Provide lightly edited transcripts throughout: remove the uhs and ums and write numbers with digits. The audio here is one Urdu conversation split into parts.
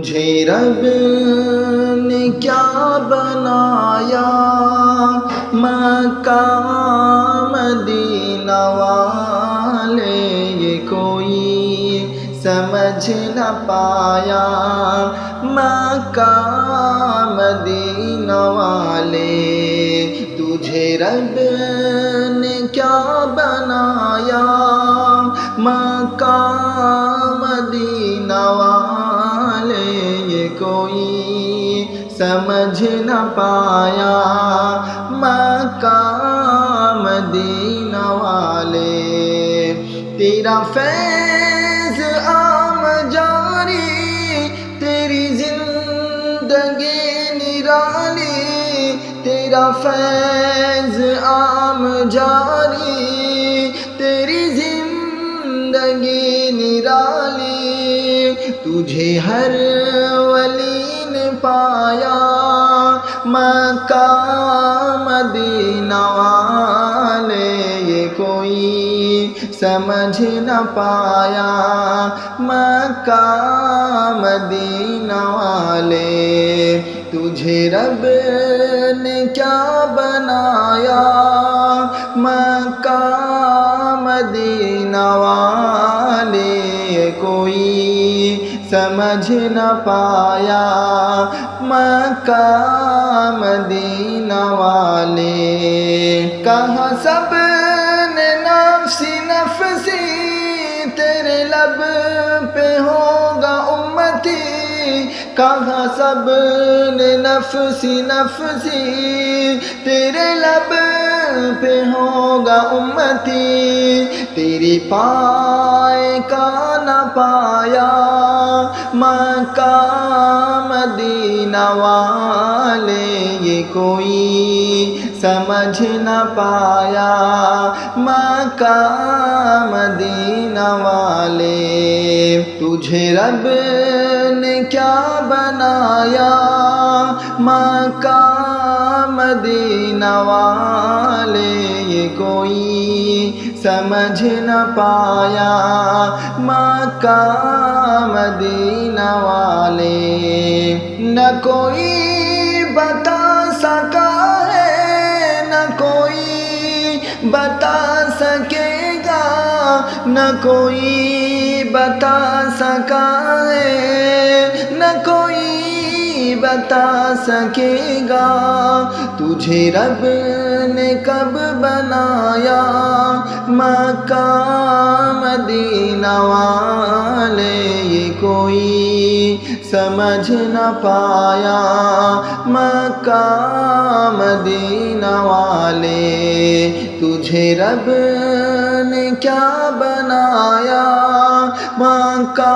تجھے رب نے کیا بنایا، مکہ مدینہ والے یہ کوئی سمجھ نہ پایا، مکہ مدینہ والے تجھے رب نے کیا بنایا، مکہ مدینہ والے یہ کوئی سمجھ نہ پایا، مکہ مدینہ والے تیرا فیض عام جاری، تیری زندگی نرالی، تیرا فیض عام جاری، تیری زندگی نرالی، تجھے ہر ولی نے پایا، مکہ مدینہ والے یہ کوئی سمجھ نہ پایا، مکہ مدینہ والے تجھے رب نے کیا بنایا، مکہ مدینہ والے کوئی سمجھ نہ پایا، مکہ مدینہ والے کہاں سب نے نفسی نفسی، تیرے لب پہ ہوگا امتی، کہاں سب نے نفسی نفسی، تیرے لب پہ ہوگا امتی، تیری پائے کا نہ پایا، مکہ مدینہ والے یہ کوئی سمجھ نہ پایا، مکہ مدینہ والے تجھے رب نے کیا بنایا، مکہ مدینہ والے یہ کوئی سمجھ نہ پایا، مکہ مدینہ والے نہ کوئی بتا سکا ہے، نہ کوئی بتا سکے گا، نہ کوئی بتا سکا ہے، نہ کوئی بتا سکے گا، تجھے رب نے کب بنایا، مکہ مدینہ والے یہ کوئی سمجھ نہ پایا، مکہ مدینہ والے تجھے رب نے کیا بنایا، مکہ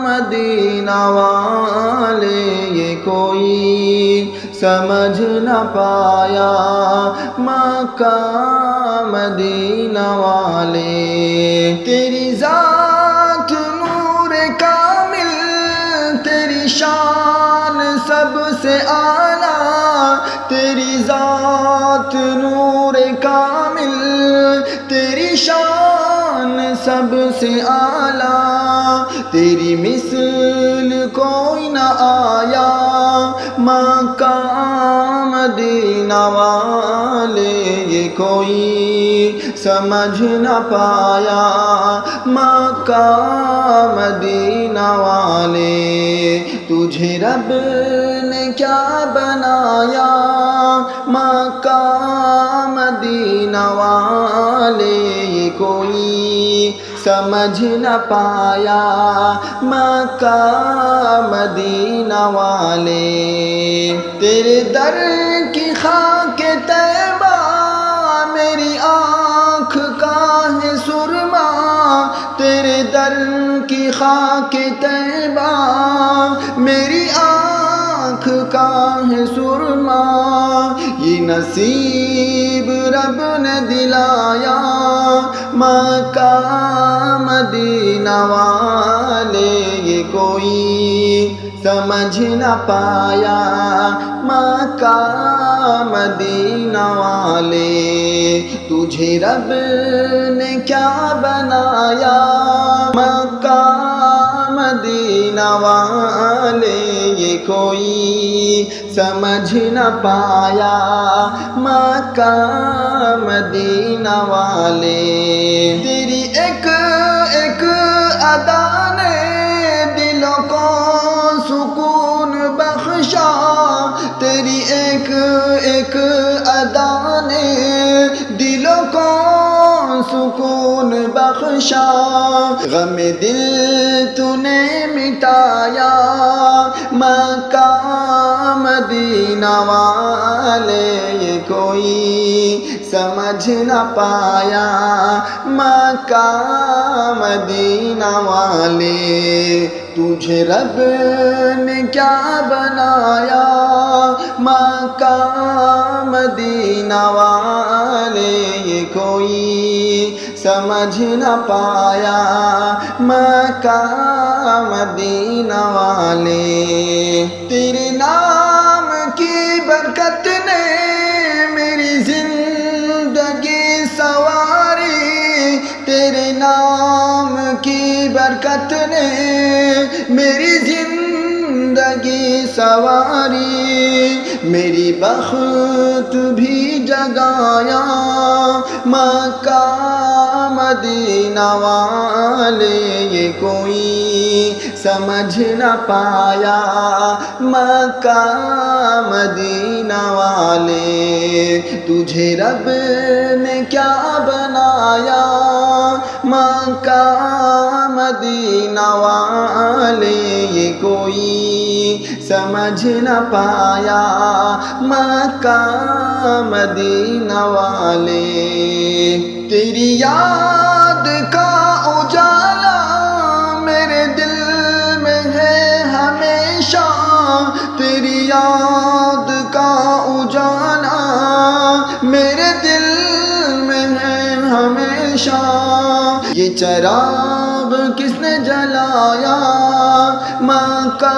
مدینہ والے یہ کوئی سمجھ نہ پایا، مکہ مدینہ والے تیری ذات نور کامل، تیری شان سب سے اعلیٰ، تیری ذات نور کامل، تیری شان سب سے اعلیٰ، تیری مثل کوئی نہ آیا، مکہ مدینہ والے یہ کوئی سمجھ نہ پایا، مکہ مدینہ والے تجھے رب نے کیا بنایا، مکہ مدینہ والے یہ کوئی سمجھ نہ پایا، مکہ مدینہ والے تیرے در کی خاک طیبہ میری آنکھ کا ہے سرما، تیرے در کی خاک طیبہ میری آنکھ کا ہے سرما، یہ نصیب رب نے دلایا، مکہ مدینہ والے یہ کوئی سمجھ نہ پایا، مکہ مدینہ والے تجھے رب نے کیا بنایا، مکہ مدینہ مدینہ والے یہ کوئی سمجھ نہ پایا مکہ مدینہ والے تیری ایک ایک ادا نے دلوں کو سکون بخشا تیری ایک ایک ادا نے دلوں کو سکون بخشا غم دل تو نے مٹایا مکہ مدینہ والے یہ کوئی سمجھ نہ پایا مکہ مدینہ والے تجھے رب نے کیا بنایا مکہ مدینہ والے یہ کوئی سمجھ نہ پایا مکہ مدینہ والے تیرے نام کی برکت نے میری زندگی سواری تیرے نام کی برکت نے میری زندگی سواری میری بخت بھی جگایا مکہ مدینہ والے یہ کوئی سمجھ نہ پایا مکہ مدینہ والے تجھے رب نے کیا بنایا مکہ مدینہ والے یہ کوئی سمجھ نہ پایا مکہ مدینہ والے تیری یاد کا اجالا میرے دل میں ہے ہمیشہ تیری یاد کا اجالا میرے دل میں ہے ہمیشہ یہ چراغ کس نے جلایا مکہ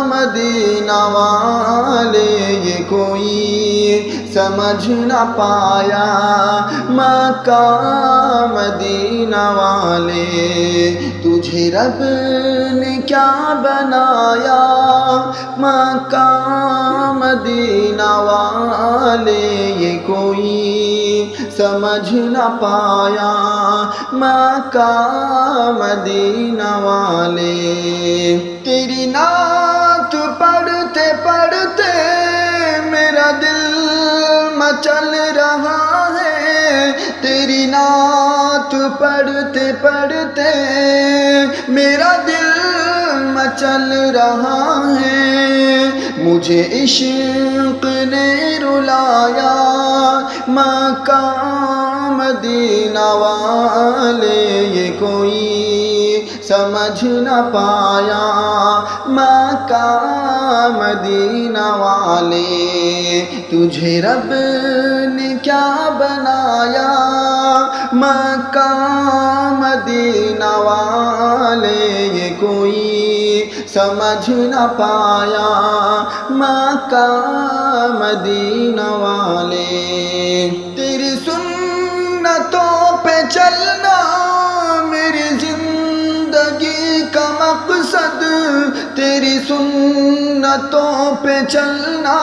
مدینہ والے یہ کوئی سمجھ نہ پایا مکہ مدینہ والے تجھے رب نے کیا بنایا مکہ مدینہ والے یہ کوئی سمجھ نہ پایا مکہ مدینہ والے تیری نعت پڑھتے پڑھتے میرا دل مچل رہا ہے تیری نعت پڑھتے پڑھتے میرا دل مچل رہا ہے مجھے عشق نے رلایا مکہ مدینہ والے یہ کوئی سمجھ نہ پایا مکہ مدینہ والے تجھے رب نے کیا بنایا مکہ مدینہ والے یہ کوئی سمجھ نہ پایا مکہ مدینہ والے تیری سنتوں پہ چلنا میری زندگی کا مقصد تیری سنتوں پہ چلنا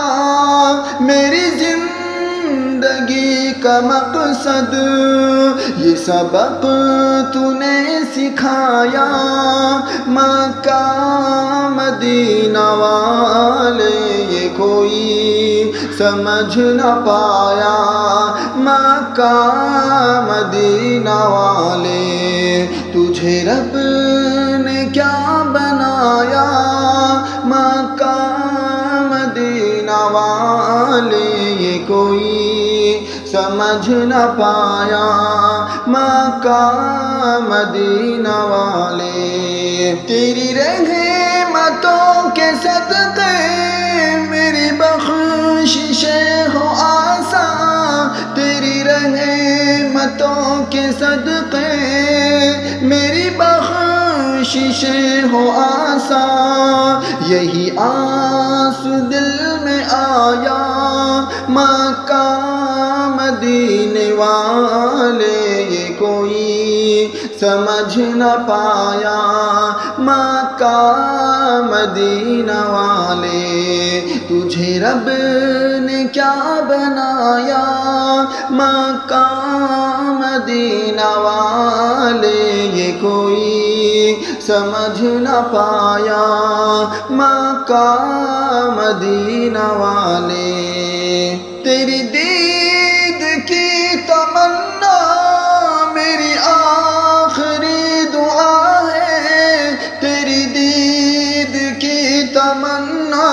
میری زندگی کا مقصد یہ سبق تو نے سکھایا مکہ مدینہ والے یہ کوئی سمجھ نہ پایا مکہ مدینہ والے تجھے رب نے کیا بنایا مکہ مدینہ والے یہ کوئی سمجھ نہ پایا مکہ مدینہ والے تیری رحمتوں کے صدقے میری بخششیں ہو آسان تیری رحمتوں کے صدقے میری بخششیں ہو آسان یہی آس دل میں آیا مکہ مدینے والے یہ کوئی سمجھ نہ پایا مکہ مکہ مدینہ والے، تجھے رب نے کیا بنایا مکہ مدینہ والے، یہ کوئی سمجھ نہ پایا مکہ مدینہ والے۔ تیری دید کی تمنا میری آخری دعا ہے، تیری دید کی تمنا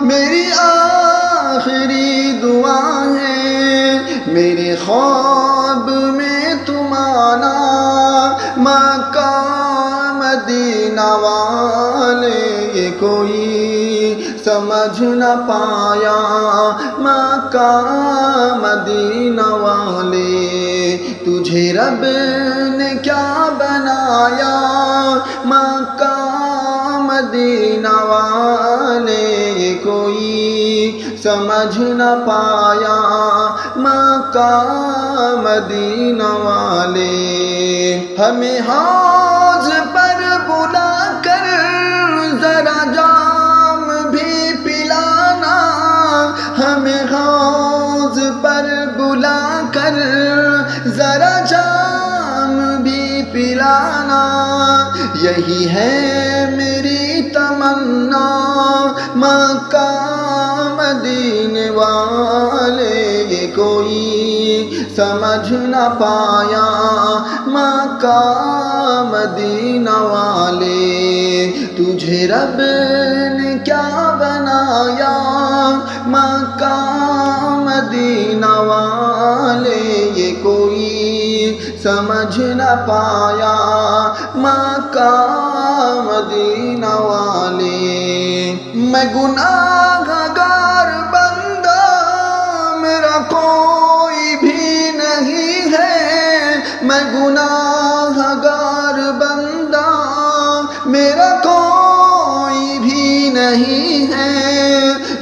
میری آخری دعا ہے، میرے خواب میں تم آنا مکہ مدینہ والے، یہ کوئی سمجھ نہ پایا مکہ مدینہ والے، تجھے رب نے کیا بنایا مکہ مدینہ والے، یہ کوئی سمجھ نہ پایا مکہ مدینہ والے۔ ہمیں حوض پر بلا کر ذرا جام بھی پلانا، ہمیں حوض پر بلا کر ذرا جام بھی پلانا، یہی ہے میری تمنا مکہ مدینے والے، یہ کوئی سمجھ نہ پایا مکہ مدینہ والے، تجھے رب نے کیا بنایا مکہ مدینہ والے، یہ کوئی سمجھ نہ پایا مکہ مدینہ والے۔ میں گناہ گار بندہ میرا کوئی بھی نہیں ہے، میں گناہ گار بندہ میرا کوئی بھی نہیں ہے،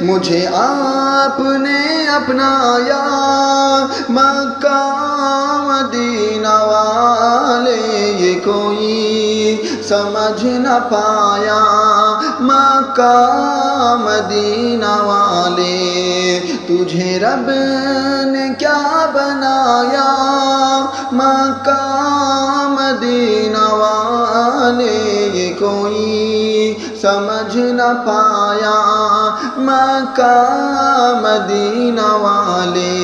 مجھے آپ نے اپنایا مکہ مدینہ والے، یہ کوئی سمجھ نہ پایا مکہ مدینہ والے، تجھے رب نے کیا بنایا مکہ مدینہ والے، یہ کوئی سمجھ نہ پایا مکہ مدینہ والے۔